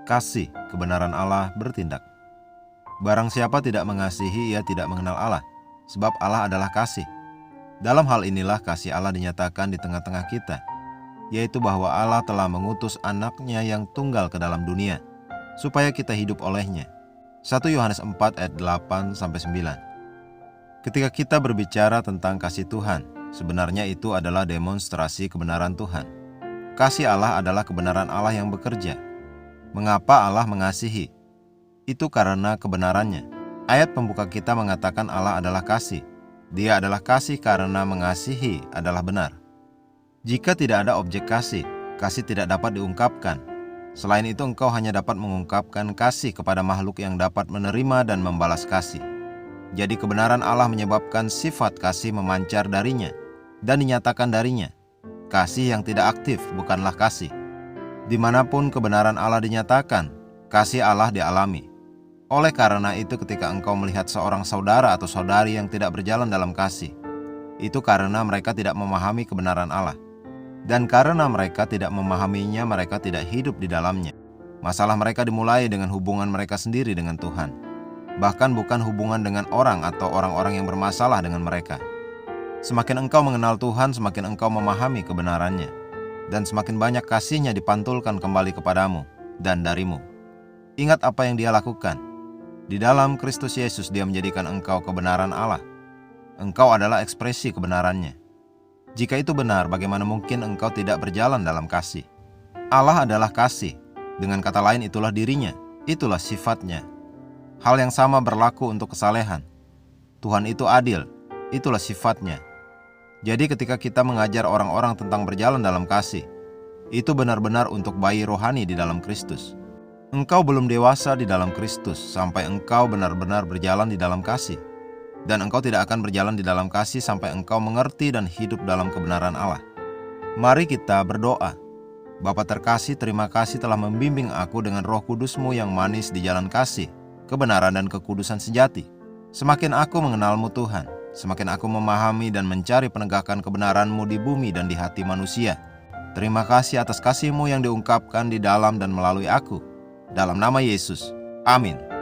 Kasih, kebenaran Allah bertindak. Barang siapa tidak mengasihi, ia tidak mengenal Allah, sebab Allah adalah kasih. Dalam hal inilah kasih Allah dinyatakan di tengah-tengah kita, yaitu bahwa Allah telah mengutus anaknya yang tunggal ke dalam dunia, supaya kita hidup olehnya. 1 Yohanes 4 ayat 8-9. Ketika kita berbicara tentang kasih Tuhan, sebenarnya itu adalah demonstrasi kebenaran Tuhan. Kasih Allah adalah kebenaran Allah yang bekerja. Mengapa Allah mengasihi? Itu karena kebenarannya. Ayat pembuka kita mengatakan Allah adalah kasih. Dia adalah kasih karena mengasihi adalah benar. Jika tidak ada objek kasih, kasih tidak dapat diungkapkan. Selain itu, engkau hanya dapat mengungkapkan kasih kepada makhluk yang dapat menerima dan membalas kasih. Jadi kebenaran Allah menyebabkan sifat kasih memancar darinya dan dinyatakan darinya. Kasih yang tidak aktif bukanlah kasih. Dimanapun kebenaran Allah dinyatakan, kasih Allah dialami. Oleh karena itu, ketika engkau melihat seorang saudara atau saudari yang tidak berjalan dalam kasih, itu karena mereka tidak memahami kebenaran Allah. Dan karena mereka tidak memahaminya, mereka tidak hidup di dalamnya. Masalah mereka dimulai dengan hubungan mereka sendiri dengan Tuhan. Bahkan bukan hubungan dengan orang atau orang-orang yang bermasalah dengan mereka. Semakin engkau mengenal Tuhan, semakin engkau memahami kebenarannya. Dan semakin banyak kasih-Nya dipantulkan kembali kepadamu dan darimu. Ingat apa yang Dia lakukan. Di dalam Kristus Yesus Dia menjadikan engkau kebenaran Allah. Engkau adalah ekspresi kebenarannya. Jika itu benar, bagaimana mungkin engkau tidak berjalan dalam kasih? Allah adalah kasih. Dengan kata lain, itulah dirinya, itulah sifatnya. Hal yang sama berlaku untuk kesalehan. Tuhan itu adil, itulah sifatnya. Jadi ketika kita mengajar orang-orang tentang berjalan dalam kasih, itu benar-benar untuk bayi rohani di dalam Kristus. Engkau belum dewasa di dalam Kristus sampai engkau benar-benar berjalan di dalam kasih. Dan engkau tidak akan berjalan di dalam kasih sampai engkau mengerti dan hidup dalam kebenaran Allah. Mari kita berdoa. Bapa terkasih, terima kasih telah membimbing aku dengan Roh Kudus-Mu yang manis di jalan kasih, kebenaran dan kekudusan sejati. Semakin aku mengenal-Mu Tuhan, semakin aku memahami dan mencari penegakan kebenaran-Mu di bumi dan di hati manusia. Terima kasih atas kasih-Mu yang diungkapkan di dalam dan melalui aku. Dalam nama Yesus, amin.